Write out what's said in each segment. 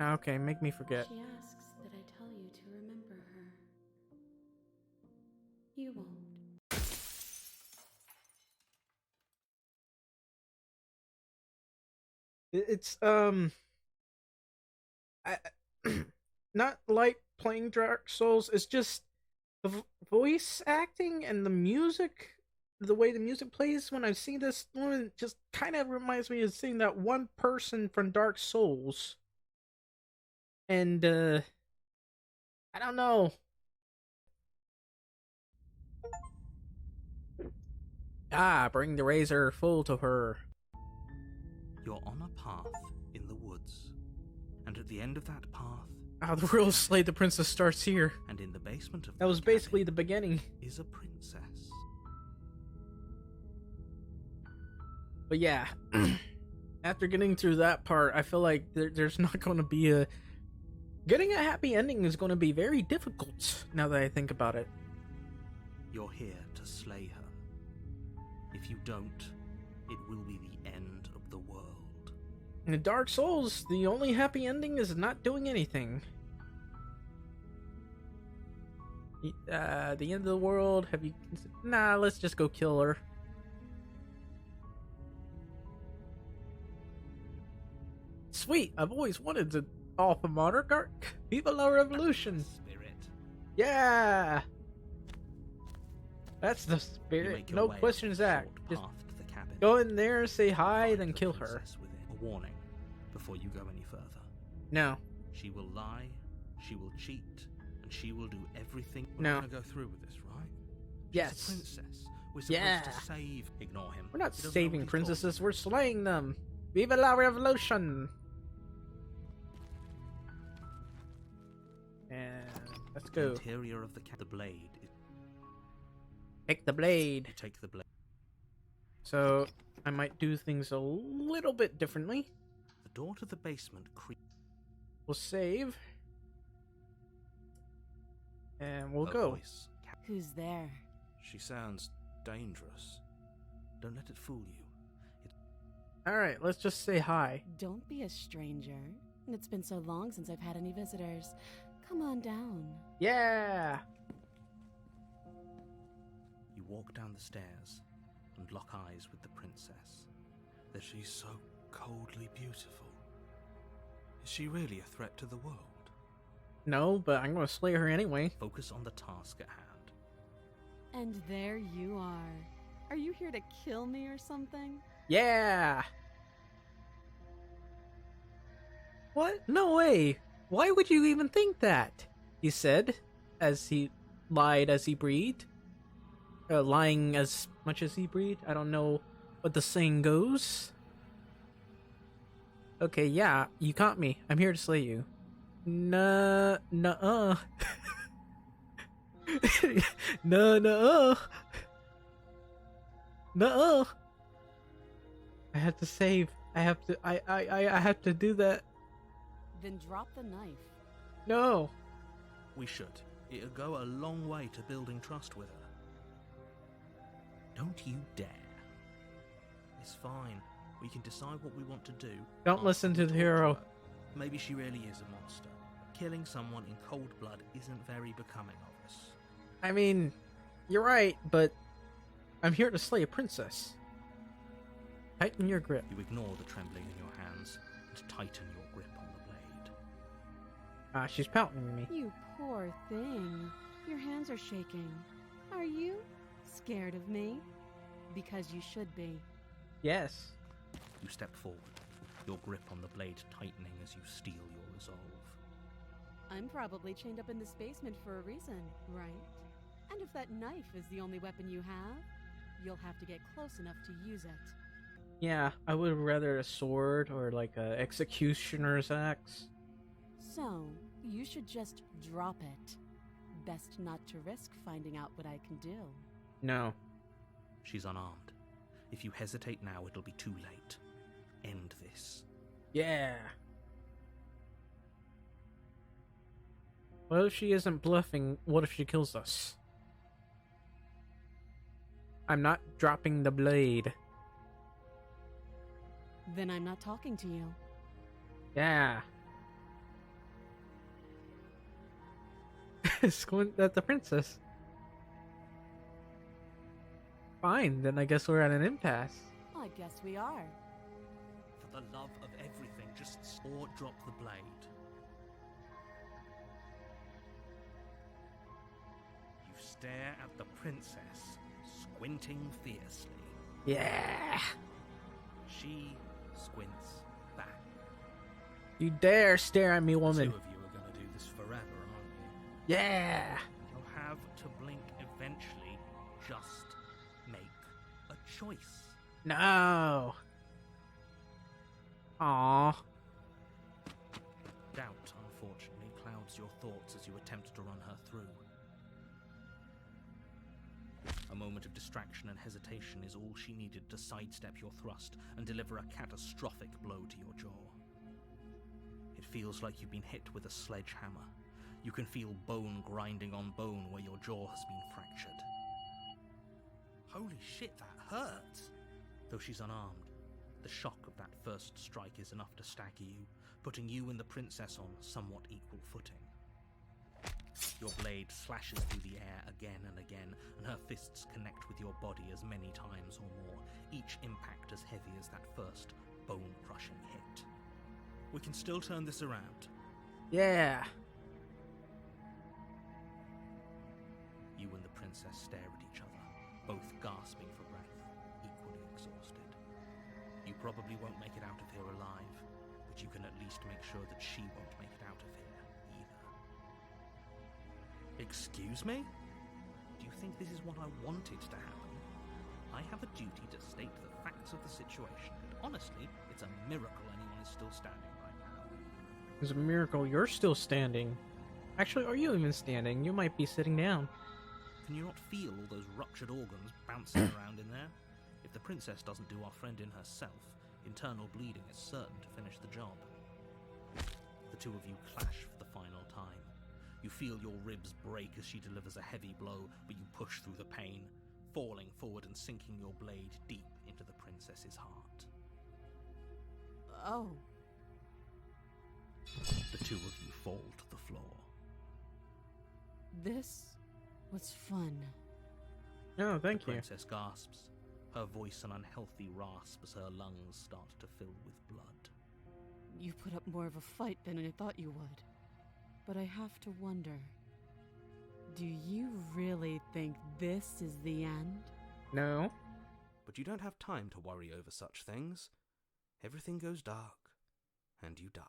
Okay, make me forget. She asks that I tell you to remember her. You won't. It's I, not like playing Dark Souls. It's just the voice acting and the music, the way the music plays. When I see this one, it just kind of reminds me of seeing that one person from Dark Souls. And I don't know. Ah, bring the razor full to her. You're on a path in the woods, and at the end of that path, Ah, the real Slay the Princess starts here. and in the basement of That was cabin basically the beginning. is a princess. But yeah, after getting through that part, I feel like there's not going to be a... Getting a happy ending is going to be very difficult, now that I think about it. You're here to slay her. If you don't, it will be the end of the world. In Dark Souls, the only happy ending is not doing anything. The end of the world, have you... Nah, let's just go kill her. Sweet, I've always wanted to off a monarch arc. Viva la revolution! Spirit. Yeah! That's the You spirit. make your No way up questions the asked. short Just path to the cabin. go in there, say hi, Find then the kill her. princess within. A warning before you go any further. No. She will lie, she will cheat, and she will do everything. We're No. gonna go through with this, right? She's Yes. a princess. We're supposed Yeah. to save. Ignore him. We're not He doesn't know saving what he's princesses, talking we're slaying them. Viva la revolution! And let's about. The go. interior of the blade. Take the blade. You take the blade. So, I might do things a little bit differently. The door to the basement We'll save. And we'll a go. voice. Who's there? She sounds dangerous. Don't let it fool you. Alright, let's just say hi. Don't be a stranger. It's been so long since I've had any visitors. Come on down. Yeah! You walk down the stairs and lock eyes with the princess. That she's so coldly beautiful. Is she really a threat to the world? No, but I'm gonna slay her anyway. Focus on the task at hand. And there you are. Are you here to kill me or something? Yeah! What? No way! Why would you even think that? He said, as he lied as he breathed. Lying as much as he breathed. I don't know what the saying goes. Okay, yeah, you caught me. I'm here to slay you. Nuh-uh. Nuh-uh. Nuh-uh. I have to save. I have to I have to do that. Then drop the knife. No. We should. It'll go a long way to building trust with her. Don't you dare. It's fine. We can decide what we want to do. Don't listen to the hero. Maybe she really is a monster. Killing someone in cold blood isn't very becoming of us. I mean, you're right, but I'm here to slay a princess. Tighten your grip. You ignore the trembling in your hands and tighten your grip on the blade. Ah, she's pouting at me. You poor thing. Your hands are shaking. Are you scared of me? Because you should be. Yes. You step forward, your grip on the blade tightening as you steel your resolve. I'm probably chained up in this basement for a reason, right? And if that knife is the only weapon you have, you'll have to get close enough to use it. Yeah, I would rather a sword or like a executioner's axe. So, you should just drop it. Best not to risk finding out what I can do. No. She's unarmed. If you hesitate now, it'll be too late. End this. Yeah. What if she isn't bluffing? What if she kills us? I'm not dropping the blade. Then I'm not talking to you. Yeah. Squint at the princess. Fine, then I guess we're at an impasse. I guess we are. For the love of everything, just or drop the blade. You stare at the princess, squinting fiercely. Yeah. She squints back. You dare stare at me, The woman. two of you are going to do this forever, aren't you? Yeah. You'll have to blink eventually. Just make a choice. No. Aww. Doubt, unfortunately, clouds your thoughts as you attempt to run her through. A moment of distraction and hesitation is all she needed to sidestep your thrust and deliver a catastrophic blow to your jaw. It feels like you've been hit with a sledgehammer. You can feel bone grinding on bone where your jaw has been fractured. Holy shit, that hurts! Though she's unarmed, the shock of that first strike is enough to stagger you, putting you and the princess on somewhat equal footing. Your blade slashes through the air again and again, and her fists connect with your body as many times or more, each impact as heavy as that first bone-crushing hit. We can still turn this around. Yeah. You and the princess stare at each other, both gasping for breath, equally exhausted. You probably won't make it out of here alive, but you can at least make sure that she won't make it out of here either. Excuse me? Do you think this is what I wanted to happen? I have a duty to state the facts of the situation, and honestly, it's a miracle anyone is still standing right now. It's a miracle you're still standing. Actually, are you even standing? You might be sitting down. Can you not feel all those ruptured organs bouncing around in there? If the princess doesn't do our friend in herself, internal bleeding is certain to finish the job. The two of you clash for the final time. You feel your ribs break as she delivers a heavy blow, but you push through the pain, falling forward and sinking your blade deep into the princess's heart. Oh. The two of you fall to the floor. This was fun. Oh, thank The you. princess gasps, her voice an unhealthy rasp as her lungs start to fill with blood. You put up more of a fight than I thought you would. But I have to wonder, do you really think this is the end? No. But you don't have time to worry over such things. Everything goes dark, and you die.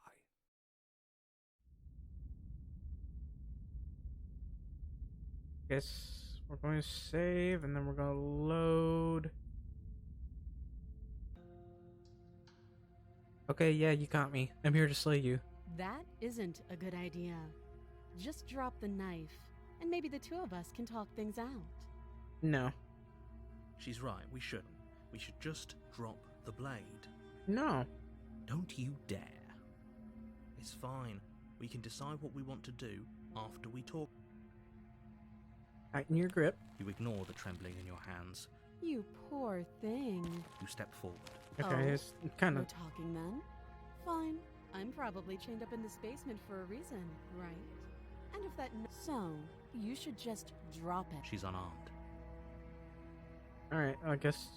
Guess we're going to save, and then we're going to load. Okay, yeah, you got me. I'm here to slay you. That isn't a good idea. Just drop the knife, and maybe the two of us can talk things out. No. She's right, we shouldn't. We should just drop the blade. No. Don't you dare. It's fine. We can decide what we want to do after we talk. Tighten your grip. You ignore the trembling in your hands. You poor thing. You step forward. Okay, Oh, it's kind We're of... talking then? Fine. I'm probably chained up in this basement for a reason, right? And if that... So, you should just drop it. She's unarmed. Alright, I guess...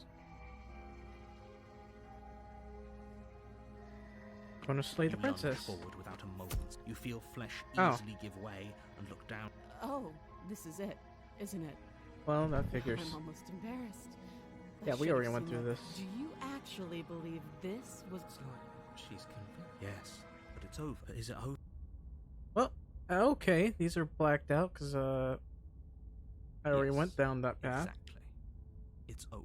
Gonna slay the You lunge princess. forward without a moment. You feel flesh Oh. easily give way and look down. Oh, this is it, isn't it? Well, that figures. I'm almost embarrassed. I Yeah, we should've already went seen through that. this. Do you actually believe this was... It's like she's convinced. Yes, but it's over. Is it over? Well, okay, these are blacked out because I already Yes, went down that path. Exactly. It's over.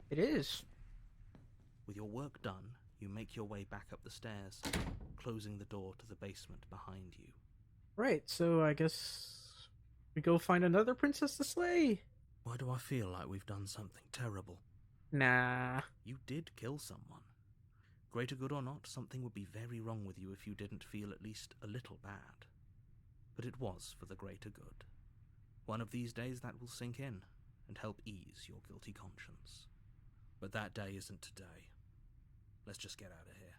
It is. With your work done, you make your way back up the stairs, closing the door to the basement behind you. Right, so I guess we go find another princess to slay. Why do I feel like we've done something terrible? Nah. You did kill someone. Greater good or not, something would be very wrong with you if you didn't feel at least a little bad. But it was for the greater good. One of these days that will sink in. and help ease your guilty conscience. But that day isn't today. Let's just get out of here.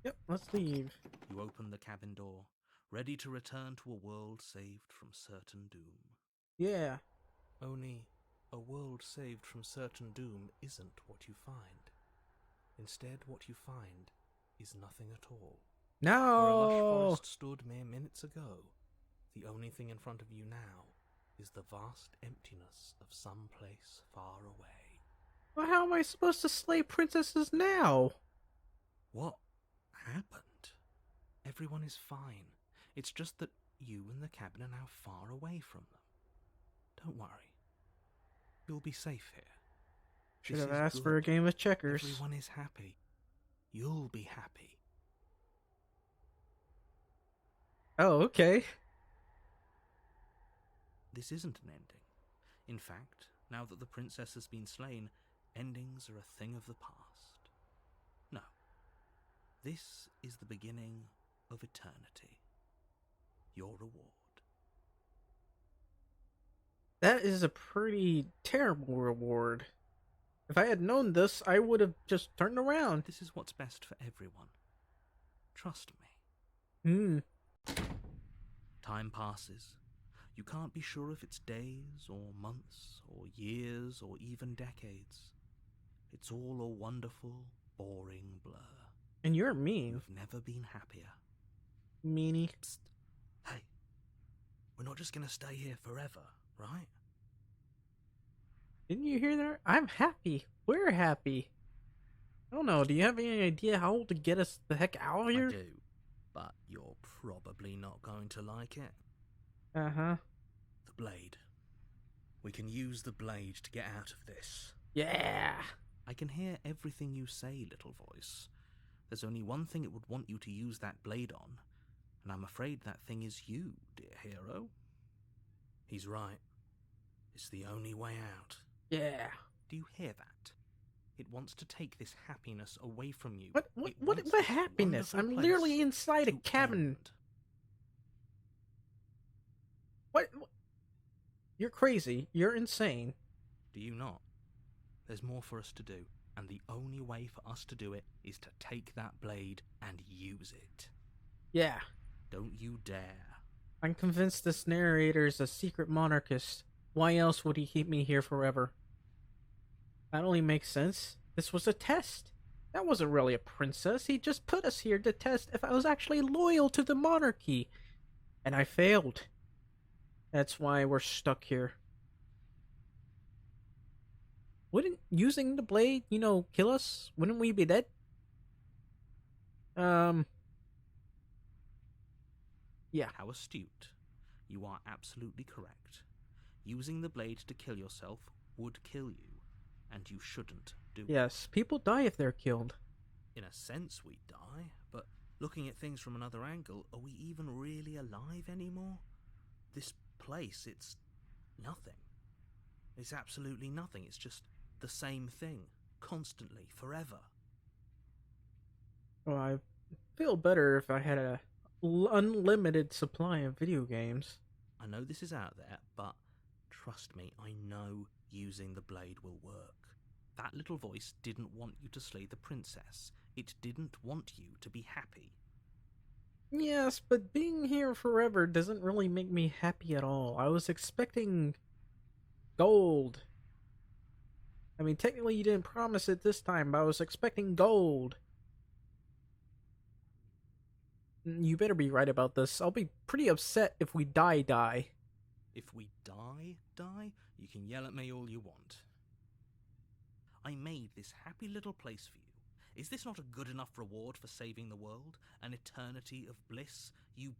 Yep, let's leave. You open the cabin door, ready to return to a world saved from certain doom. Yeah. Only a world saved from certain doom isn't what you find. Instead, what you find is nothing at all. Where a lush No! forest stood mere minutes ago, the only thing in front of you now is the vast emptiness of some place far away. Well, how am I supposed to slay princesses now? What happened? Everyone is fine. It's just that you and the cabin are now far away from them. Don't worry. You'll be safe here. Should This have is asked for a good. game of checkers. Everyone is happy. You'll be happy. Oh, okay. This isn't an ending. In fact, now that the princess has been slain, endings are a thing of the past. No. This is the beginning of eternity. Your reward. That is a pretty terrible reward. If I had known this, I would have just turned around. This is what's best for everyone. Trust me. Hmm. Time passes. You can't be sure if it's days or months or years or even decades. It's all a wonderful, boring blur. And you're mean. You've never been happier. Meanie. Psst. Hey, we're not just gonna stay here forever, right? Didn't you hear that? I'm happy. We're happy. I don't know. Do you have any idea how to get us the heck out of here? I do, but you're probably not going to like it. Uh-huh. The blade. We can use the blade to get out of this. Yeah. I can hear everything you say, little voice. There's only one thing it would want you to use that blade on, and I'm afraid that thing is you, dear hero. He's right. It's the only way out. Yeah. Do you hear that? It wants to take this happiness away from you. What It wants what this happiness? wonderful I'm place literally inside a to cabin. end. What? You're crazy. You're insane. Do you not? There's more for us to do, and the only way for us to do it is to take that blade and use it. Yeah. Don't you dare. I'm convinced this narrator's a secret monarchist. Why else would he keep me here forever? That only makes sense. This was a test. That wasn't really a princess. He just put us here to test if I was actually loyal to the monarchy. And I failed. That's why we're stuck here. Wouldn't using the blade, kill us? Wouldn't we be dead? Yeah. How astute. You are absolutely correct. Using the blade to kill yourself would kill you, and you shouldn't do it. Yes, people die if they're killed. In a sense, we die, but looking at things from another angle, are we even really alive anymore? This place, it's nothing. It's absolutely nothing. It's just the same thing, constantly, forever. Well, I feel better if I had a unlimited supply of video games. I know this is out there, but trust me, I know using the blade will work. That little voice didn't want you to slay the princess. It didn't want you to be happy. Yes, but being here forever doesn't really make me happy at all. I was expecting gold. I mean, technically you didn't promise it this time, but I was expecting gold. You better be right about this. I'll be pretty upset if we die. If we die, you can yell at me all you want. I made this happy little place for you. Is this not a good enough reward for saving the world? An eternity of bliss? You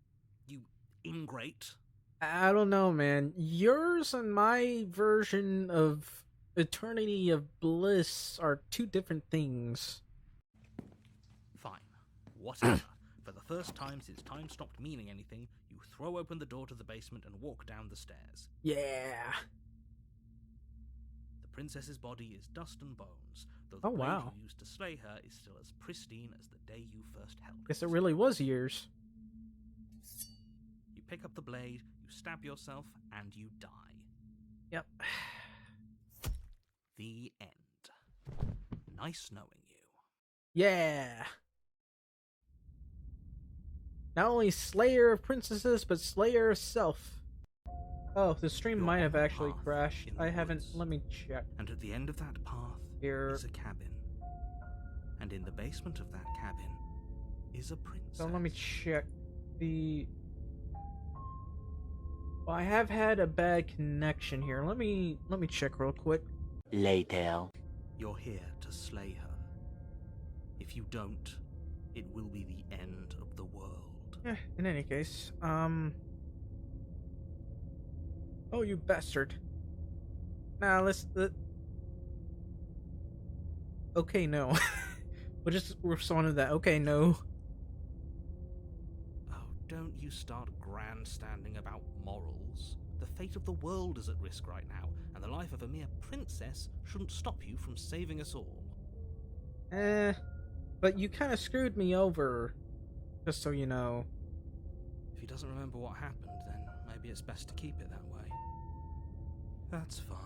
ingrate? I don't know, man. Yours and my version of eternity of bliss are two different things. Fine. Whatever. For the first time since time stopped meaning anything, you throw open the door to the basement and walk down the stairs. Yeah. The princess's body is dust and bones, though Oh, the blade wow. you used to slay her is still as pristine as the day you first held it. Guess it really was yours. You pick up the blade, you stab yourself, and you die. Yep. The end. Nice knowing you. Yeah. Not only Slayer of Princesses, but Slayer herself. Oh, the stream You're might on have a actually path crashed. in the I haven't. woods. Let me check And at the end of that path here. is a cabin. And in the basement of that cabin is a princess. So let me check the. Well, I have had a bad connection here. Let me check real quick. Later. You're here to slay her. If you don't, it will be the end of the world. In any case, oh, you bastard. Nah, let's. Okay, no. We'll just respond to that. Okay, no. Oh, don't you start grandstanding about morals. The fate of the world is at risk right now, and the life of a mere princess shouldn't stop you from saving us all. But you kind of screwed me over. Just so you know. If he doesn't remember what happened, then maybe it's best to keep it that way. That's fine.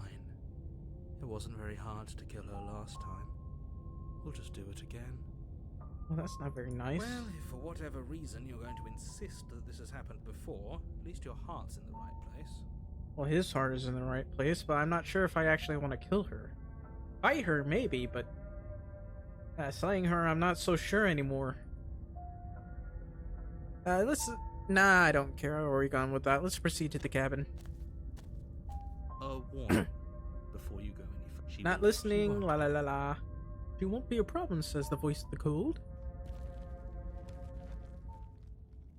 It wasn't very hard to kill her last time. We'll just do it again. Well, that's not very nice. Well, if for whatever reason you're going to insist that this has happened before, at least your heart's in the right place. Well, his heart is in the right place, but I'm not sure if I actually want to kill her. Fight her, maybe, but slaying her, I'm not so sure anymore. Nah, I don't care where we're going with that. Let's proceed to the cabin. A warning before you go any further. Not listening, la la la la. She won't be a problem, says the voice of the cold.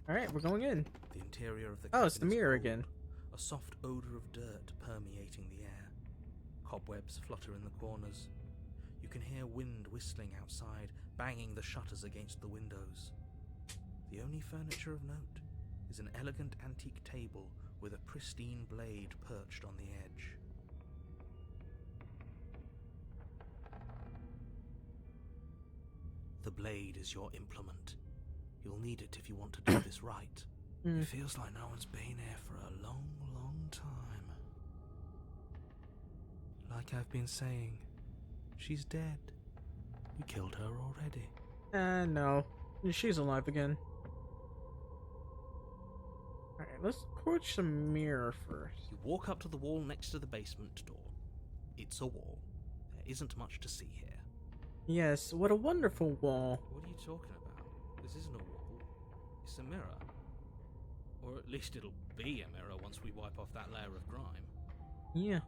Alright, we're going in. The interior of the Oh, it's the cabin is mirror cold, again. A soft odor of dirt permeating the air. Cobwebs flutter in the corners. You can hear wind whistling outside, banging the shutters against the windows. The only furniture of note is an elegant antique table with a pristine blade perched on the edge. The blade is your implement. You'll need it if you want to do this right. It feels like no one's been here for a long, long time. Like I've been saying, she's dead. We killed her already. No. She's alive again. Alright, let's approach the mirror first. You walk up to the wall next to the basement door. It's a wall. There isn't much to see here. Yes, what a wonderful wall. What are you talking about? This isn't a wall. It's a mirror. Or at least it'll be a mirror once we wipe off that layer of grime. Yeah.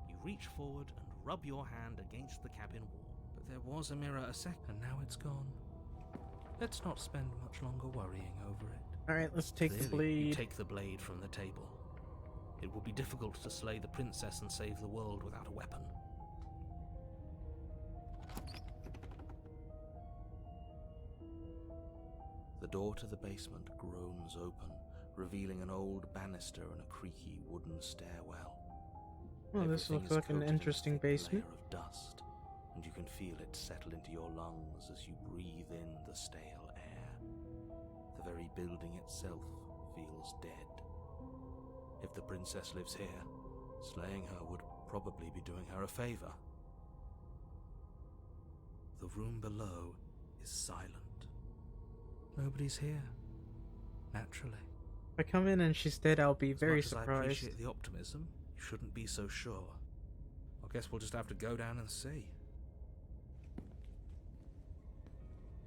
You reach forward and rub your hand against the cabin wall. But there was a mirror a second, and now it's gone. Let's not spend much longer worrying over it. Alright, let's take the Clearly, you blade. take the blade from the table. It will be difficult to slay the princess and save the world without a weapon. The door to the basement groans open, revealing an old banister and a creaky wooden stairwell. Well, this Everything looks is like an coated in a interesting thick basement. layer of dust, and you can feel it settle into your lungs as you breathe in the stale air. The very building itself feels dead. If the princess lives here, slaying her would probably be doing her a favor. The room below is silent. Nobody's here. Naturally. If I come in and she's dead, I'll be very As much as I surprised. appreciate the optimism, you shouldn't be so sure. I guess we'll just have to go down and see.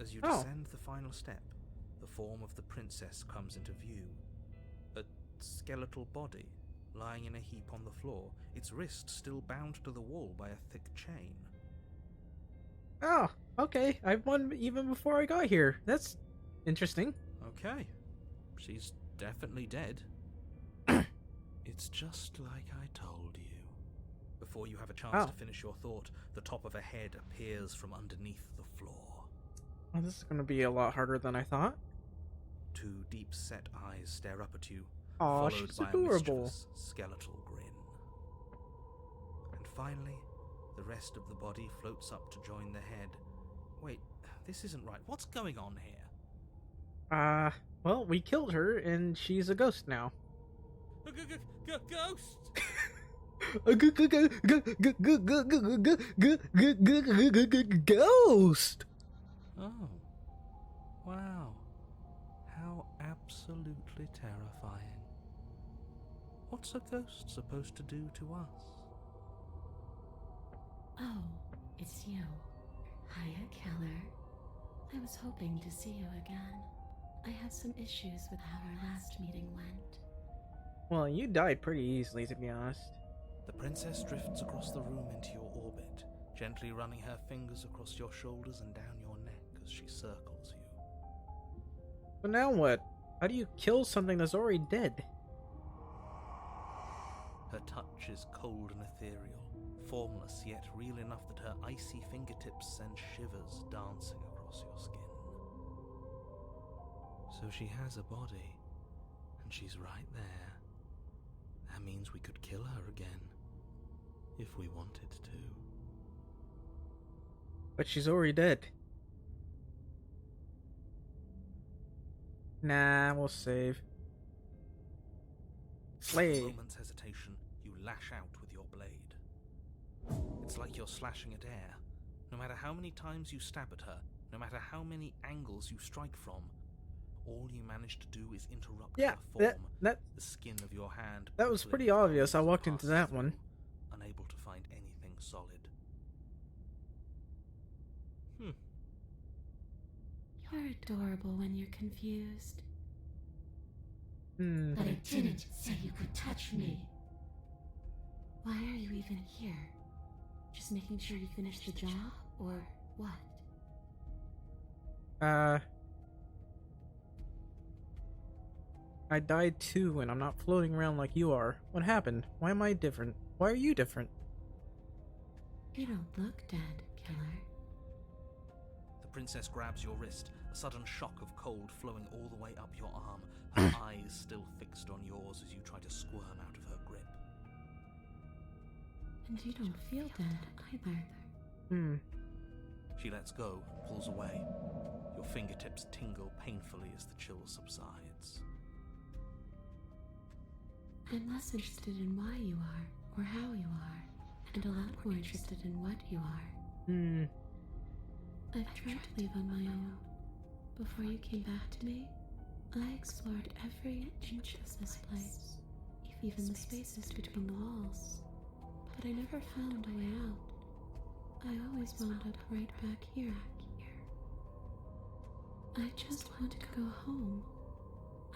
As you descend the final step, the form of the princess comes into view. A skeletal body, lying in a heap on the floor, its wrist still bound to the wall by a thick chain. Oh, okay. I won even before I got here. That's interesting. Okay. She's definitely dead. It's just like I told you. Before you have a chance to finish your thought, the top of a head appears from underneath the floor. Oh, this is going to be a lot harder than I thought. Two deep-set eyes stare up at you, Aw, followed she's by adorable. a mischievous skeletal grin. And finally, the rest of the body floats up to join the head. Wait, this isn't right. What's going on here? Well, we killed her, and she's a ghost now. Ghost! Ghost. Oh, wow. How absolutely terrifying. What's a ghost supposed to do to us? Oh, it's you. Hiya, Keller. I was hoping to see you again. I had some issues with how our last meeting went. Well, you died pretty easily, to be honest. The princess drifts across the room into your orbit, gently running her fingers across your shoulders and down your neck as she circles you. So now what? How do you kill something that's already dead? Her touch is cold and ethereal, formless yet real enough that her icy fingertips send shivers dancing across your skin. So she has a body, and she's right there. That means we could kill her again, if we wanted to. But she's already dead. Nah, we'll save. Slay. With a moment's hesitation, you lash out with your blade. It's like you're slashing at air. No matter how many times you stab at her, no matter how many angles you strike from, all you manage to do is interrupt her form, the skin of your hand. That was pretty obvious. I walked into that one. Unable to find anything solid. You're adorable when you're confused. But I didn't say you could touch me. Why are you even here? Just making sure you finish the job, or what? I died too, and I'm not floating around like you are. What happened? Why am I different? Why are you different? You don't look dead, Killer. The princess grabs your wrist, a sudden shock of cold flowing all the way up your arm, her eyes still fixed on yours as you try to squirm out of her grip. And you don't feel dead either. She lets go and pulls away. Your fingertips tingle painfully as the chill subsides. I'm less interested in why you are, or how you are, and a lot more interested in what you are. I've tried to leave on my own. Before you came back to me, I explored every inch of this place, even the spaces between the walls. But I never found a way out. I always wound up right back here. I just want to go home.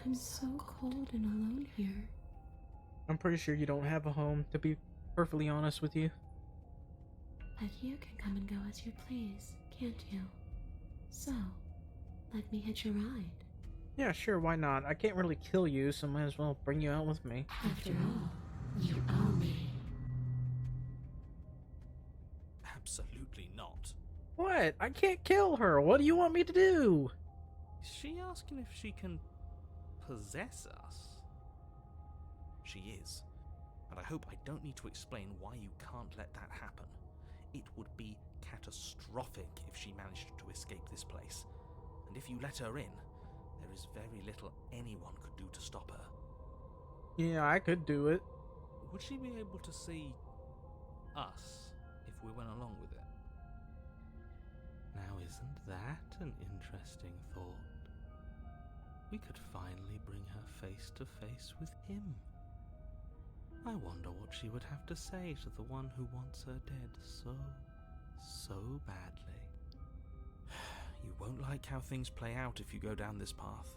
I'm so cold and alone here. I'm pretty sure you don't have a home, to be perfectly honest with you. But you can come and go as you please, can't you? So, let me hitch a ride. Yeah, sure, why not? I can't really kill you, so might as well bring you out with me. After all, you owe me. Absolutely not. What? I can't kill her. What do you want me to do? Is she asking if she can possess us? She is. And I hope I don't need to explain why you can't let that happen. It would be catastrophic if she managed to escape this place. And if you let her in, there is very little anyone could do to stop her. Yeah, I could do it. Would she be able to see us if we went along with it? Now, isn't that an interesting thought? We could finally bring her face to face with him. I wonder what she would have to say to the one who wants her dead so badly. You won't like how things play out if you go down this path.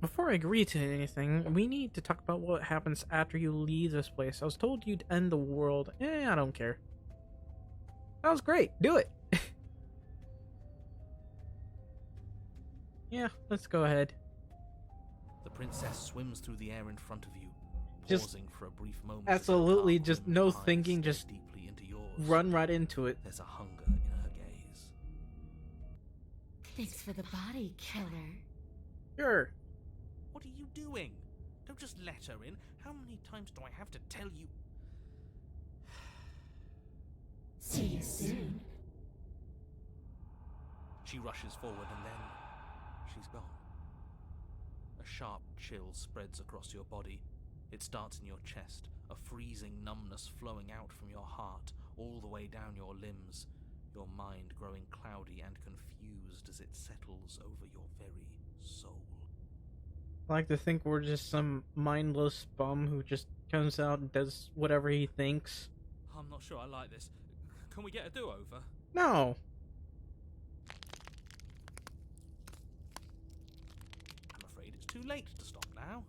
Before I agree to anything, we need to talk about what happens after you leave this place. I was told you'd end the world. I don't care. Sounds great. Do it. Yeah, let's go ahead. The princess swims through the air in front of you, Just pausing for a brief moment. absolutely, just no eyes thinking, stare just deeply into yours. run right into it. There's a hunger in her gaze. Thanks for the body, Killer. Sure. What are you doing? Don't just let her in. How many times do I have to tell you? See you soon. She rushes forward and then she's gone. A sharp chill spreads across your body. It starts in your chest, a freezing numbness flowing out from your heart, all the way down your limbs, your mind growing cloudy and confused as it settles over your very soul. I like to think we're just some mindless bum who just comes out and does whatever he thinks. I'm not sure I like this. Can we get a do-over? No. I'm afraid it's too late to stop now.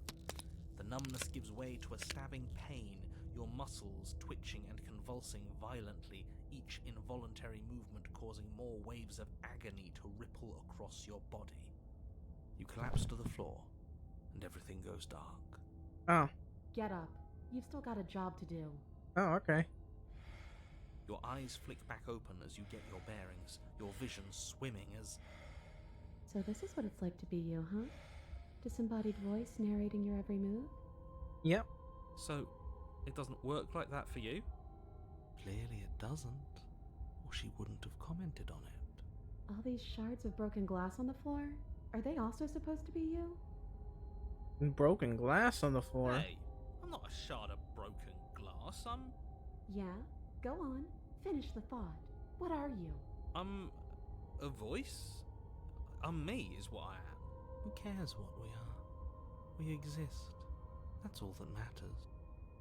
The numbness gives way to a stabbing pain, your muscles twitching and convulsing violently, each involuntary movement causing more waves of agony to ripple across your body. You collapse to the floor, and everything goes dark. Oh. Get up. You've still got a job to do. Oh, okay. Your eyes flick back open as you get your bearings, your vision swimming as... So this is what it's like to be you, huh? Disembodied voice narrating your every move? Yep. So, it doesn't work like that for you? Clearly it doesn't, or she wouldn't have commented on it. All these shards of broken glass on the floor? Are they also supposed to be you? Broken glass on the floor. Hey, I'm not a shard of broken glass, Yeah? Go on. Finish the thought. What are you? I'm a voice? Me is what I am. Who cares what we are? We exist. That's all that matters.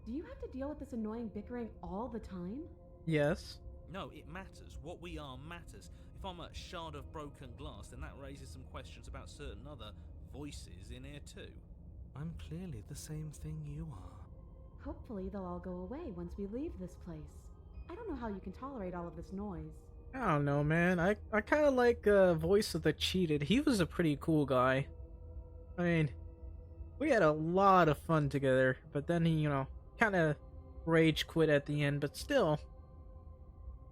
Do you have to deal with this annoying bickering all the time? Yes. No, it matters. What we are matters. If I'm a shard of broken glass, then that raises some questions about certain other voices in here too. I'm clearly the same thing you are. Hopefully they'll all go away once we leave this place. I don't know how you can tolerate all of this noise. I don't know, man. I kind of like Voice of the Cheated. He was a pretty cool guy. I mean, we had a lot of fun together, but then he, kind of rage quit at the end, but still,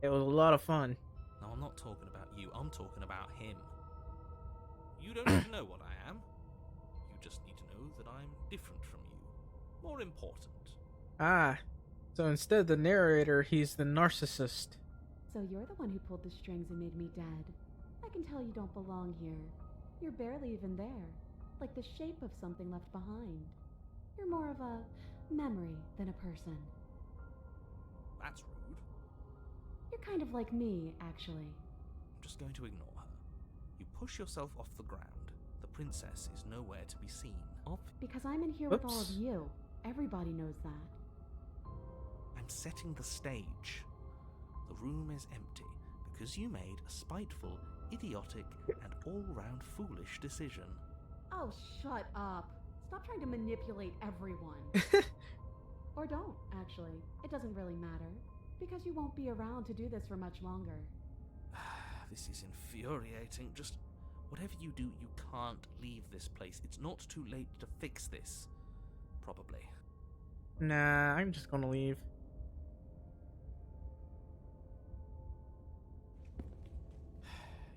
it was a lot of fun. No, I'm not talking about you. I'm talking about him. You don't need to know what I am. You just need to know that I'm different from you. More important. Ah, so instead of the narrator, he's the narcissist. So you're the one who pulled the strings and made me dead. I can tell you don't belong here. You're barely even there, like the shape of something left behind. You're more of a memory than a person. That's rude. You're kind of like me, actually. I'm just going to ignore her. You push yourself off the ground. The princess is nowhere to be seen. Because I'm in here with all of Oops. you. Everybody knows that. I'm setting the stage. The room is empty because you made a spiteful, idiotic, and all-round foolish decision. Oh, shut up. Stop trying to manipulate everyone. Or don't, actually. It doesn't really matter. Because you won't be around to do this for much longer. This is infuriating. Just whatever you do, you can't leave this place. It's not too late to fix this. Probably. Nah, I'm just gonna leave.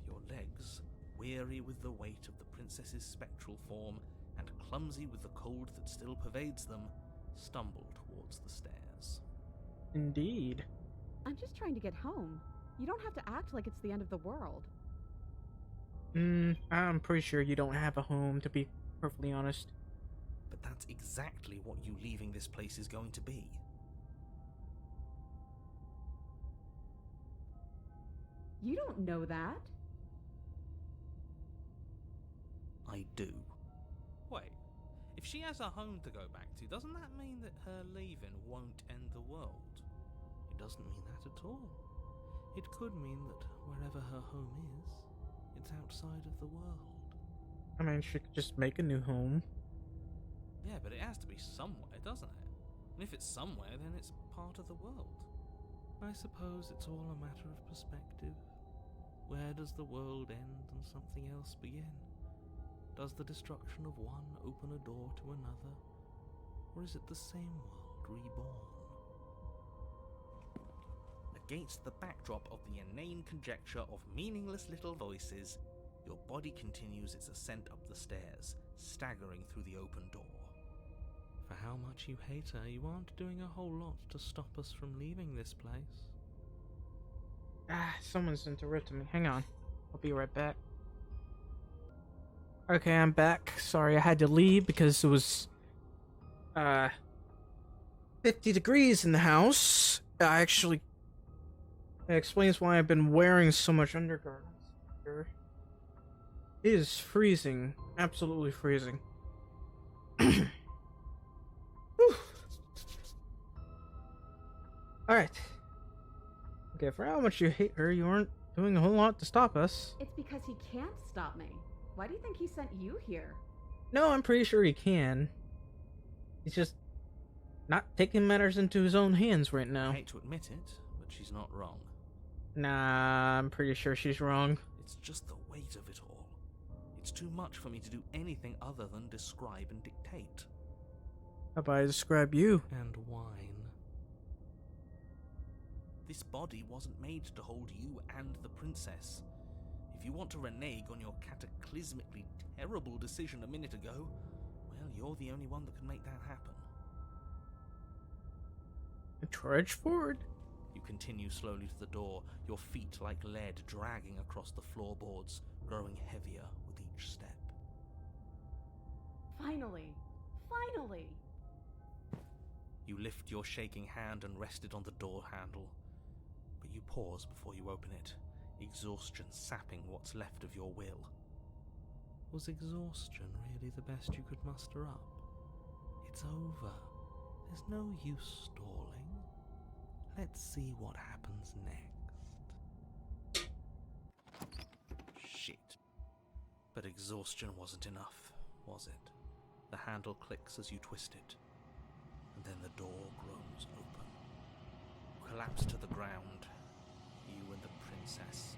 Your legs, weary with the weight of the princess's spectral form and clumsy with the cold that still pervades them, stumble towards the stairs. Indeed. I'm just trying to get home. You don't have to act like it's the end of the world. I'm pretty sure you don't have a home, to be perfectly honest. But that's exactly what you leaving this place is going to be. You don't know that. I do. Wait, if she has a home to go back to, doesn't that mean that her leaving won't end the world? It doesn't mean that at all. It could mean that wherever her home is, it's outside of the world. I mean, she could just make a new home. Yeah, but it has to be somewhere, doesn't it? And if it's somewhere, then it's part of the world. I suppose it's all a matter of perspective. Where does the world end and something else begin? Does the destruction of one open a door to another? Or is it the same world reborn? Against the backdrop of the inane conjecture of meaningless little voices, your body continues its ascent up the stairs, staggering through the open door. For how much you hate her, you aren't doing a whole lot to stop us from leaving this place. Ah, someone's interrupting me. Hang on. I'll be right back. Okay, I'm back. Sorry, I had to leave because it was uh 50 degrees in the house. It explains why I've been wearing so much undergarments here. It is freezing, absolutely freezing. Whew. All right. Okay, for how much you hate her, you aren't doing a whole lot to stop us. It's because he can't stop me. Why do you think he sent you here? No, I'm pretty sure he can. He's just not taking matters into his own hands right I now. hate to admit it, but she's not wrong. Nah, I'm pretty sure she's wrong. It's just the weight of it all. It's too much for me to do anything other than describe and dictate. How about I describe you? And whine. This body wasn't made to hold you and the princess. If you want to renege on your cataclysmically terrible decision a minute ago, well, you're the only one that can make that happen. Trudge forward. You continue slowly to the door, your feet like lead dragging across the floorboards, growing heavier with each step. Finally! Finally! You lift your shaking hand and rest it on the door handle, but you pause before you open it, exhaustion sapping what's left of your will. Was exhaustion really the best you could muster up? It's over. There's no use stalling. Let's see what happens next. Shit. But exhaustion wasn't enough, was it? The handle clicks as you twist it, and then the door groans open. You collapse to the ground, you and the princess,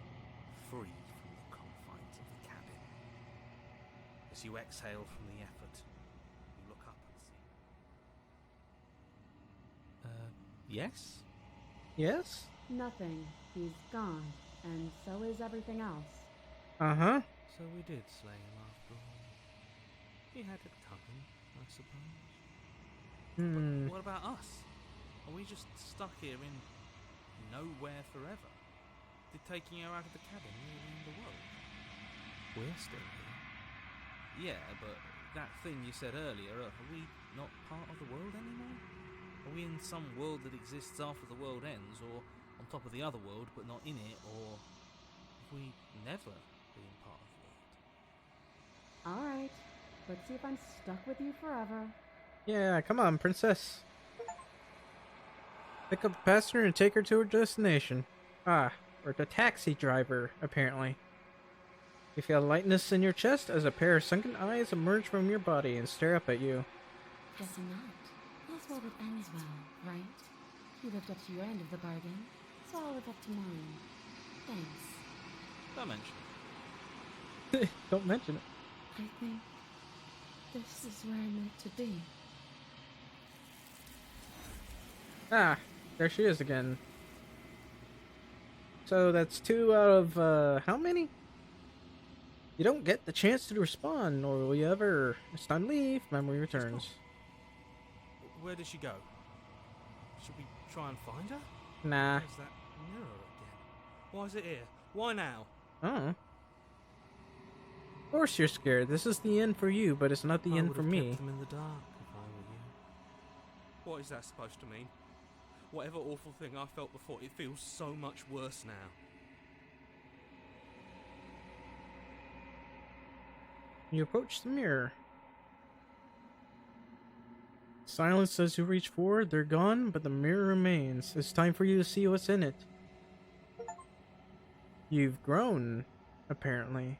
free from the confines of the cabin. As you exhale from the effort, you look up and see... yes? Yes? Nothing. He's gone. And so is everything else. Uh-huh. So we did slay him after all. He had it coming, I suppose. But what about us? Are we just stuck here in nowhere forever? Did taking her out of the cabin really end the world? We're still here. Yeah, but that thing you said earlier, are we not part of the world anymore? Are we in some world that exists after the world ends, or on top of the other world but not in it, or have we never been part of the world? Alright. Let's see if I'm stuck with you forever. Yeah, come on, princess. Pick up the passenger and take her to her destination. Ah, or the taxi driver, apparently. You feel lightness in your chest as a pair of sunken eyes emerge from your body and stare up at you. Guessing not. All's well that ends well, right? You lived up to your end of the bargain, so I'll live up to mine. Thanks. Don't mention it. Don't mention it. I think this is where I'm meant to be. Ah, there she is again. So that's 2 out of, how many? You don't get the chance to respond, nor will you ever. It's time to leave. Memory returns. Where did she go? Should we try and find her? Nah. Where's that mirror again? Why is it here? Why now? Oh. Of course you're scared. This is the end for you, but it's not the end for me. I would have kept them in the dark if I were you. What is that supposed to mean? Whatever awful thing I felt before, it feels so much worse now. You approach the mirror. Silence as you reach forward. They're gone, but the mirror remains. It's time for you to see what's in it. You've grown, apparently.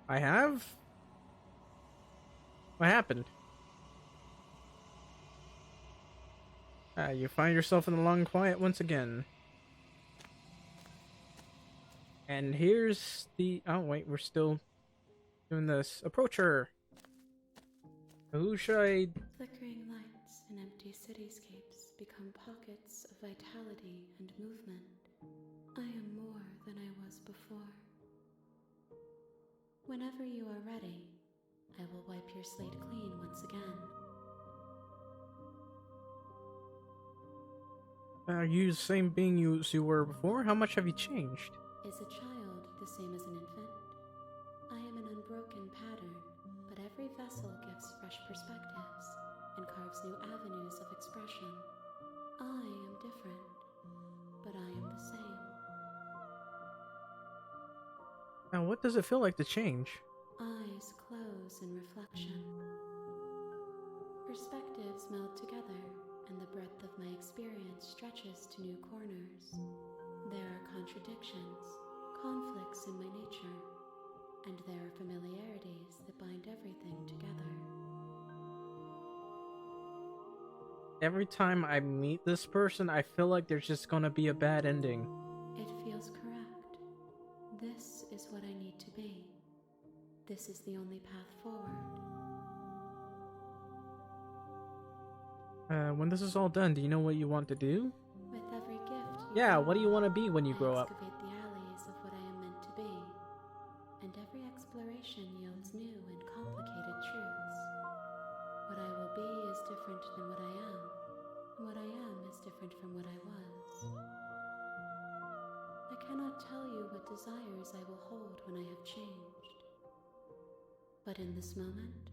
I have? What happened? You find yourself in the long quiet once again. And here's the... Oh, wait, we're still doing this. Approach her. Who should I... Flickering lights in empty cityscapes become pockets of vitality and movement. I am more than I was before. Whenever you are ready, I will wipe your slate clean once again. Are you the same being you were before? How much have you changed? Is a child the same as an infant. I am an unbroken pattern, but every vessel gives fresh perspectives and carves new avenues of expression. I am different, but I am the same. Now, what does it feel like to change? Eyes close in reflection. Perspectives meld together, and the breadth of my experience stretches to new corners. There are contradictions, conflicts in my nature, and there are familiarities that bind everything together. Every time I meet this person, I feel like there's just gonna be a bad ending. It feels correct. This is what I need to be. This is the only path forward. When this is all done, do you know what you want to do? With every gift Yeah, what do you want to be when you grow I up? excavate the alleys of what I am meant to be, and every exploration yields new and complicated truths. What I will be is different than what I am, and what I am is different from what I was. I cannot tell you what desires I will hold when I have changed. But in this moment,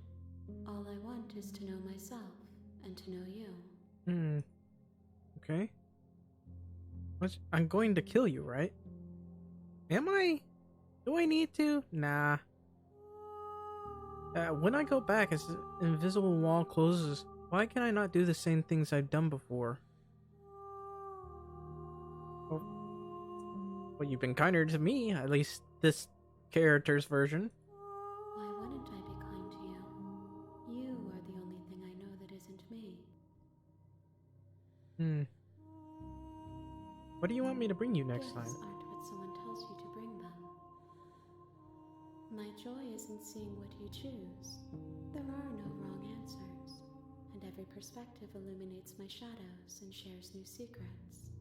all I want is to know myself and to know you. Okay. I'm going to kill you, right? Am I? Do I need to? Nah. When I go back, as the invisible wall closes, why can I not do the same things I've done before? Well, you've been kinder to me, at least this character's version. Why wouldn't I be kind to you? You are the only thing I know that isn't me. What do you want me to bring you next Gifts time? aren't what someone tells you to bring them. My joy is in seeing what you choose. There are no wrong answers, and every perspective illuminates my shadows and shares new secrets.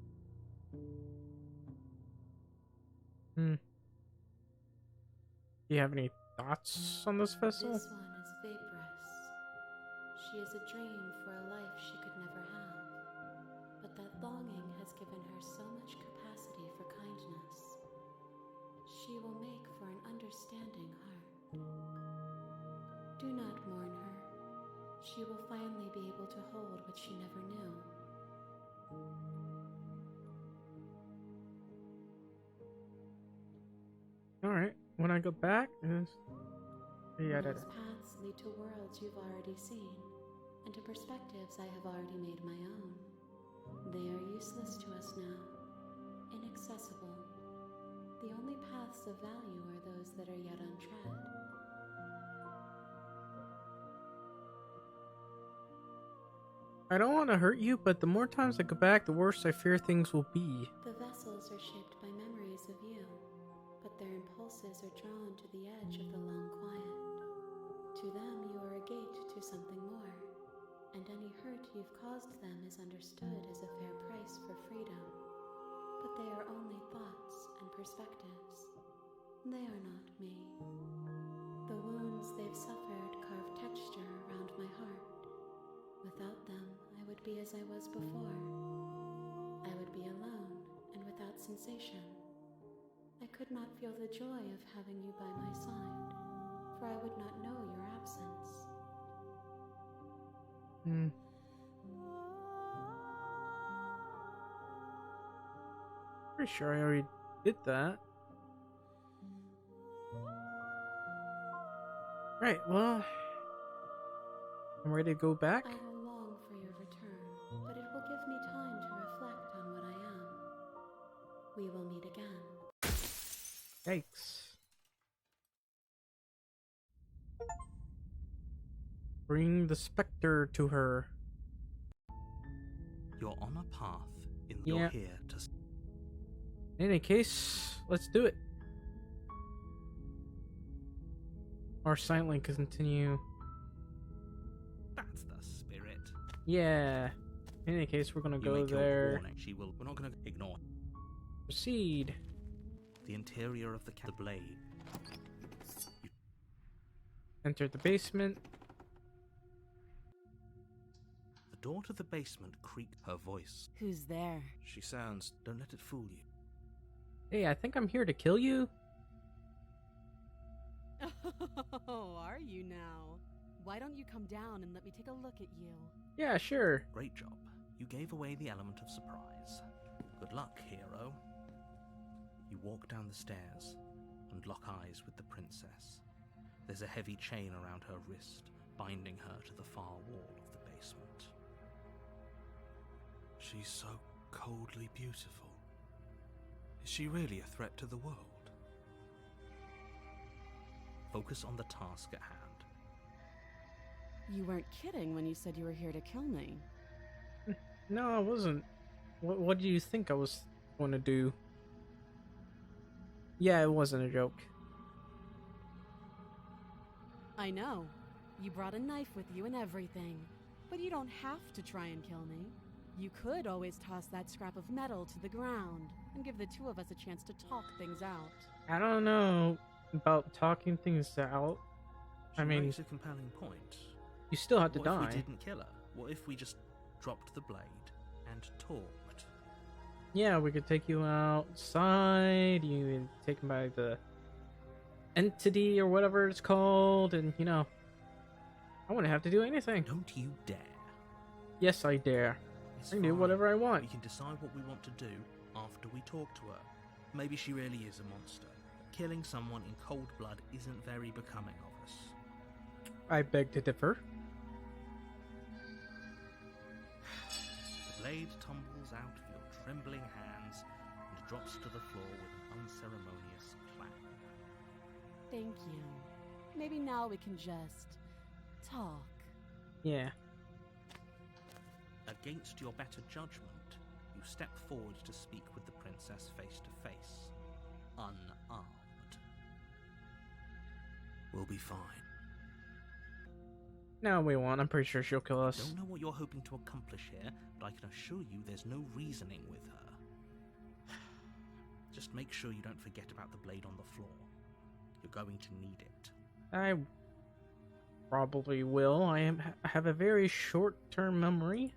Do you have any thoughts on this vessel? This one is vaporous. She is a dream for a life she could never have. But that longing has given her so much capacity for kindness. She will make for an understanding heart. Do not mourn her. She will finally be able to hold what she never knew. Alright, when I go back, Those paths lead to worlds you've already seen, and to perspectives I have already made my own. They are useless to us now, inaccessible. The only paths of value are those that are yet untread. I don't want to hurt you, but the more times I go back, the worse I fear things will be. The vessels are shaped by memories of you, but their impulses are drawn to the edge of the long quiet. To them, you are a gate to something more, and any hurt you've caused them is understood as a fair price for freedom. But they are only thoughts and perspectives. They are not me. The wounds they've suffered carve texture around my heart. Without them, I would be as I was before. I would be alone and without sensation. I could not feel the joy of having you by my side, for I would not know your absence. Pretty sure I already did that. Right, well, I'm ready to go back. I will long for your return, but it will give me time to reflect on what I am. We will meet again. Yikes. Bring the specter to her. You're on a path. Yeah. You're here to. In any case, let's do it. Our silent continue. That's the spirit. Yeah. In any case, we're gonna You go make your there. warning. She will. We're not going to ignore Proceed. the interior of the blade. Enter the basement. The door to the basement creaked. Her voice. Who's there? She sounds. Don't let it fool you. Hey, I think I'm here to kill you. are you now? Why don't you come down and let me take a look at you? Yeah, sure. Great job. You gave away the element of surprise. Good luck, hero. You walk down the stairs and lock eyes with the princess. There's a heavy chain around her wrist, binding her to the far wall of the basement. She's so coldly beautiful. Is she really a threat to the world? Focus on the task at hand. You weren't kidding when you said you were here to kill me. No, I wasn't. What do you think I was going to do? Yeah, it wasn't a joke. I know. You brought a knife with you and everything. But you don't have to try and kill me. You could always toss that scrap of metal to the ground and give the two of us a chance to talk things out. I don't know about talking things out. She makes a compelling point. You still have to What die. if we didn't kill her? What if we just dropped the blade and talked? Yeah, we could take you outside. You can take him by the entity or whatever it's called, and I wouldn't have to do anything. Don't you dare. Yes, I dare. It's I can do fine. whatever I want. We can decide what we want to do after we talk to her. Maybe she really is a monster. Killing someone in cold blood isn't very becoming of us. I beg to differ. The blade tumbles out of your trembling hands and drops to the floor with an unceremonious clang. Thank you. Maybe now we can just talk. Yeah. Against your better judgment, you step forward to speak with the princess face to face, unarmed. We'll be fine. No, we won't. I'm pretty sure she'll kill I us. don't know what you're hoping to accomplish here, but I can assure you there's no reasoning with her. Just make sure you don't forget about the blade on the floor. You're going to need it. I probably will. I have a very short-term memory.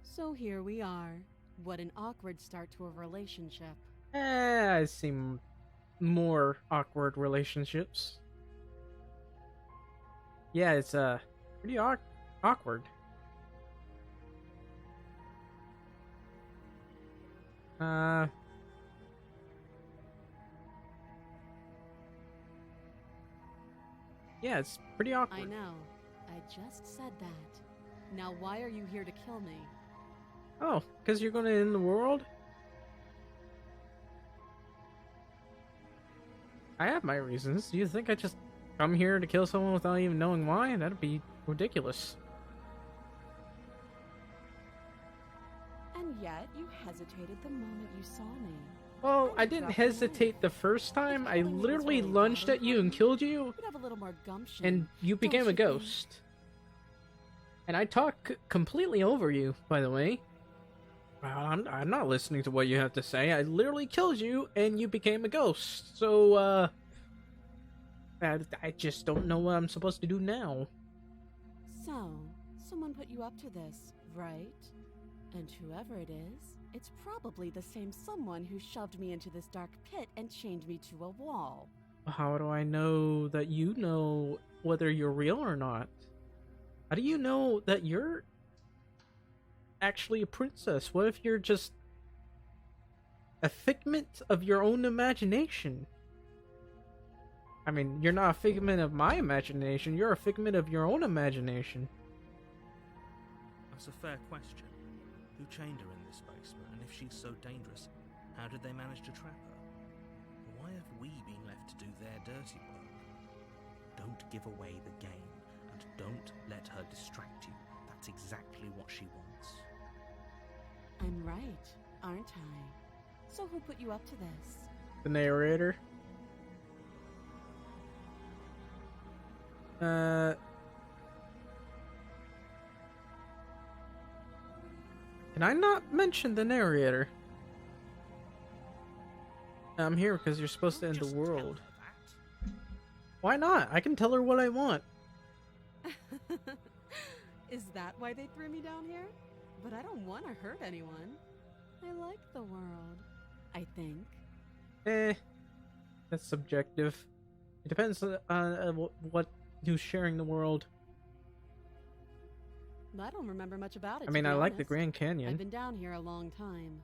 So here we are. What an awkward start to a relationship. I've seen more awkward relationships. Yeah, it's pretty awkward. Yeah, it's pretty awkward. I know. I just said that. Now why are you here to kill me? Oh, because you're going to end the world? I have my reasons. Do you think I just come here to kill someone without even knowing why? That'd be ridiculous. And yet you hesitated the moment you saw me. Well, I didn't hesitate the first time. I literally lunged at you and killed you, You'd have a little more gumption. and you became a Don't you think? ghost. And I talk completely over you, by the way. Well, I'm not listening to what you have to say. I literally killed you, and you became a ghost. So, I just don't know what I'm supposed to do now. So, someone put you up to this, right? And whoever it is, it's probably the same someone who shoved me into this dark pit and chained me to a wall. How do I know that you know whether you're real or not? How do you know that you're actually a princess? What if you're just a figment of your own imagination? I mean, you're not a figment of my imagination, you're a figment of your own imagination. That's a fair question. Who chained her in this basement, and if she's so dangerous, how did they manage to trap her? Why have we been left to do their dirty work? Don't give away the game, and don't let her distract you. That's exactly what she wants. I'm right, aren't I? So who put you up to this? The narrator. Can I not mention the narrator? I'm here because you're supposed to end the Just tell world. her that. Why not? I can tell her what I want. Is that why they threw me down here? But I don't want to hurt anyone. I like the world, I think. That's subjective. It depends on what who's sharing the world. I don't remember much about it. I mean, to be I like the honest. Grand Canyon, I've been down here a long time.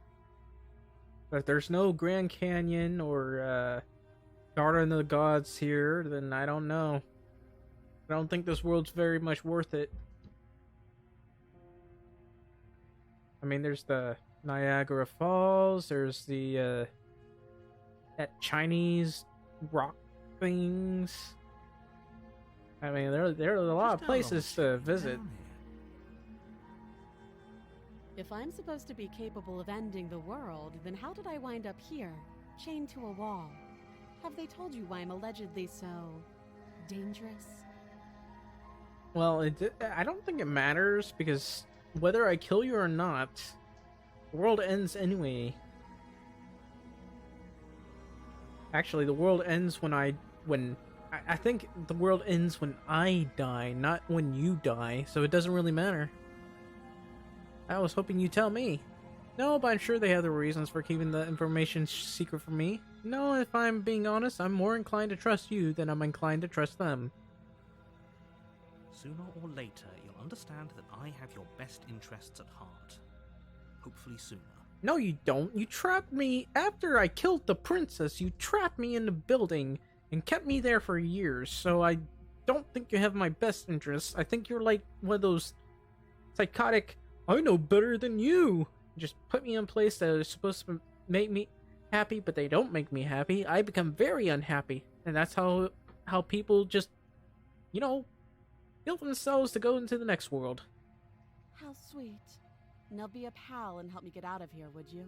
but if there's no Grand Canyon or Garden of the Gods here, then I don't know. I don't think this world's very much worth it. I mean, there's the Niagara Falls. There's the that Chinese rock things. I mean, there are a lot of Just how long places has to she been visit. down here? If I'm supposed to be capable of ending the world, then how did I wind up here, chained to a wall? Have they told you why I'm allegedly so dangerous? Well, I don't think it matters because whether I kill you or not, the world ends anyway. Actually, the world ends when I think the world ends when I die, not when you die, so it doesn't really matter. I was hoping you'd tell me. No, but I'm sure they have their reasons for keeping the information secret from me. No, if I'm being honest, I'm more inclined to trust you than I'm inclined to trust them. Sooner or later, you'll understand that I have your best interests at heart. Hopefully sooner. No, you don't. You trapped me after I killed the princess. You trapped me in the building and kept me there for years, so I don't think you have my best interests. I think you're like one of those psychotic, I know better than you. Just put me in a place that is supposed to make me happy, but they don't make me happy. I become very unhappy. And that's how people just, kill themselves to go into the next world. How sweet. Now be a pal and help me get out of here, would you?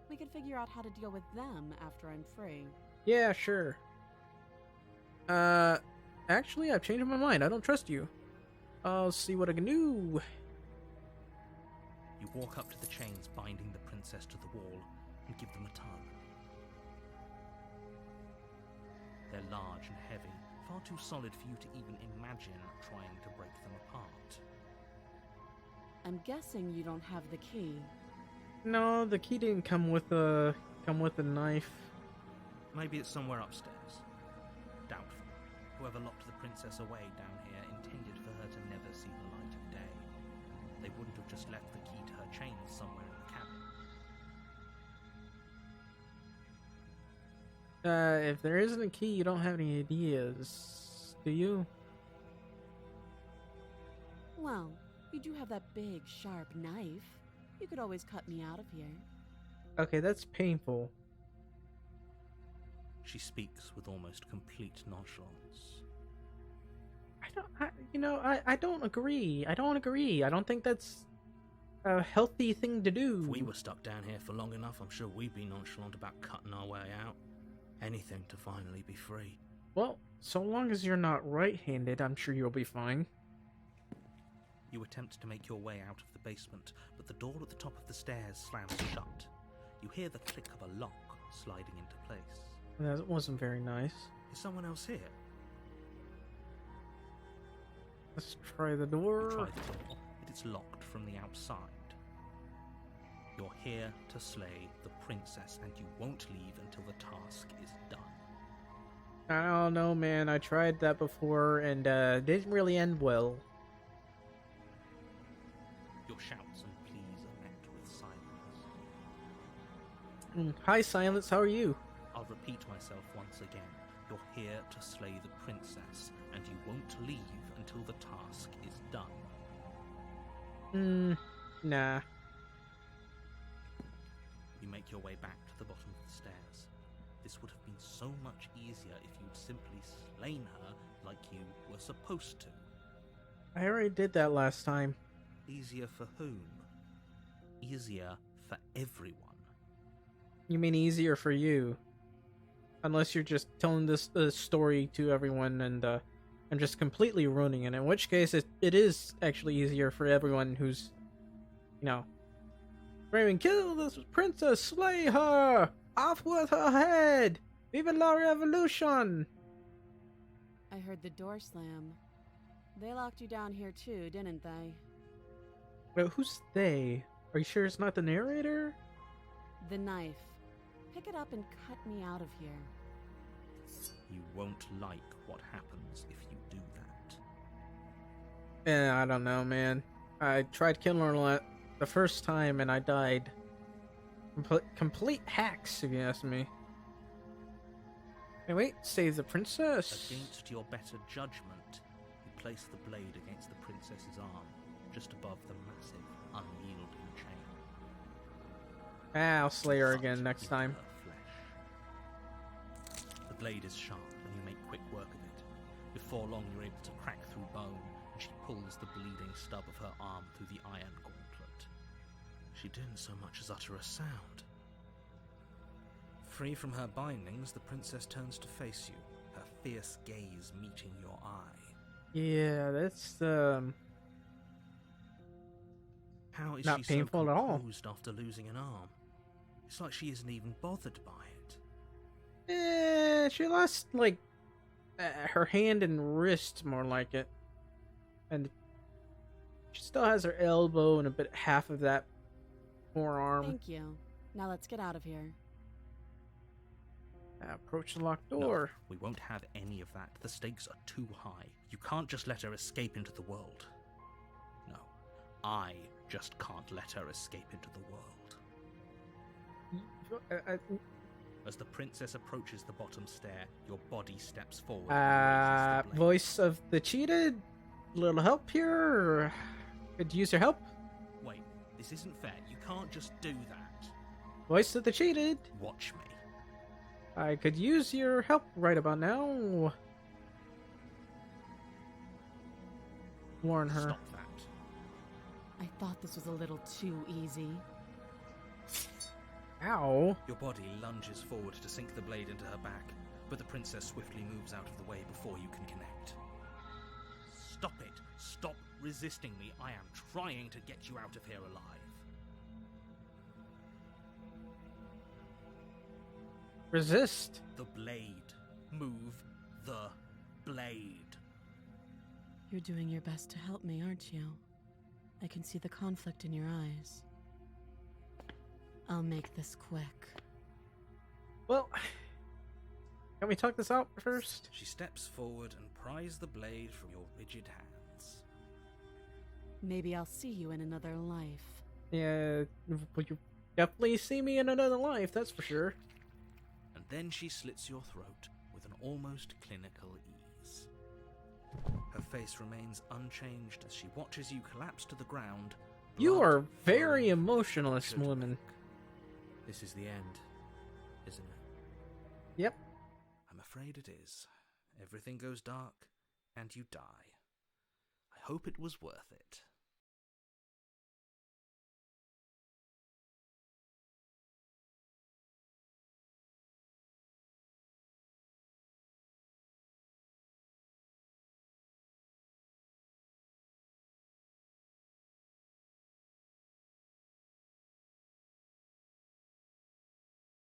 We could figure out how to deal with them after I'm free. Yeah, sure. Actually, I've changed my mind. I don't trust you. I'll see what I can do. You walk up to the chains binding the princess to the wall and give them a tug. They're large and heavy, far too solid for you to even imagine trying to break them apart. I'm guessing you don't have the key. No, the key didn't come with a knife. Maybe it's somewhere upstairs. Doubtful. Whoever locked the princess away down here intended for her to never see the light of day. They wouldn't have just left the key to her chains somewhere in the cabin. If there isn't a key, you don't have any ideas, do you? Well, you do have that big, sharp knife. You could always cut me out of here. Okay, that's painful. She speaks with almost complete nonchalance. I don't agree. I don't agree. I don't think that's a healthy thing to do. If we were stuck down here for long enough, I'm sure we'd be nonchalant about cutting our way out. Anything to finally be free. Well, so long as you're not right-handed, I'm sure you'll be fine. You attempt to make your way out of the basement, but the door at the top of the stairs slams shut. You hear the click of a lock sliding into place. That wasn't very nice. Is someone else here? Let's try the door. You try the door, but it's locked from the outside. You're here to slay the princess, and you won't leave until the task is done. I don't know, man. I tried that before, and didn't really end well. Your shouts and pleas are met with silence. Hi, Silence. How are you? I'll repeat myself once again. You're here to slay the princess, and you won't leave until the task is done. Nah. You make your way back to the bottom of the stairs. This would have been so much easier if you'd simply slain her like you were supposed to. I already did that last time. Easier for whom? Easier for everyone. You mean easier for you? Unless you're just telling this story to everyone and just completely ruining it. In which case, it is actually easier for everyone who's, screaming, "Kill this princess! Slay her! Off with her head! Viva la revolution!" I heard the door slam. They locked you down here too, didn't they? But who's they? Are you sure it's not the narrator? The knife. Pick it up and cut me out of here. You won't like what happens if you do that. I don't know, man. I tried killing her the first time and I died. Complete hacks, if you ask me. Hey, wait, save the princess. Against your better judgment, you place the blade against the princess's arm, just above the massive, unyielding chain. I'll slay her Fight again next with time. her flesh. The blade is sharp, and you make quick work of it. Before long, you're able to crack through bone, and she pulls the bleeding stub of her arm through the iron gauntlet. She didn't so much as utter a sound. Free from her bindings, the princess turns to face you, her fierce gaze meeting your eye. Yeah, that's How is not she painful so at all. composed after losing an arm? It's like she isn't even bothered by it. She lost like her hand and wrist, more like it, and she still has her elbow and a bit half of that forearm. Thank you. Now let's get out of here. Approach the locked door. No, we won't have any of that. The stakes are too high. You can't just let her escape into the world. No, I just can't let her escape into the world. As the princess approaches the bottom stair, your body steps forward and raises the blade. Voice of the cheated. Little help here? Or could use your help? Wait, this isn't fair. You can't just do that. Voice of the cheated. Watch me. I could use your help right about now. Warn her. Stop that. I thought this was a little too easy. Ow. Your body lunges forward to sink the blade into her back, but the princess swiftly moves out of the way before you can connect. Stop it! Stop resisting me! I am trying to get you out of here alive. Resist. The blade. Move the blade. You're doing your best to help me, aren't you? I can see the conflict in your eyes. I'll make this quick. Well, can we talk this out first? She steps forward and pries the blade from your rigid hands. Maybe I'll see you in another life. Yeah, well, you definitely see me in another life, that's for sure. And then she slits your throat with an almost clinical ease. Her face remains unchanged as she watches you collapse to the ground. You blood are very flowing emotional, from this your woman. neck. This is the end, isn't it? Yep. I'm afraid it is. Everything goes dark, and you die. I hope it was worth it.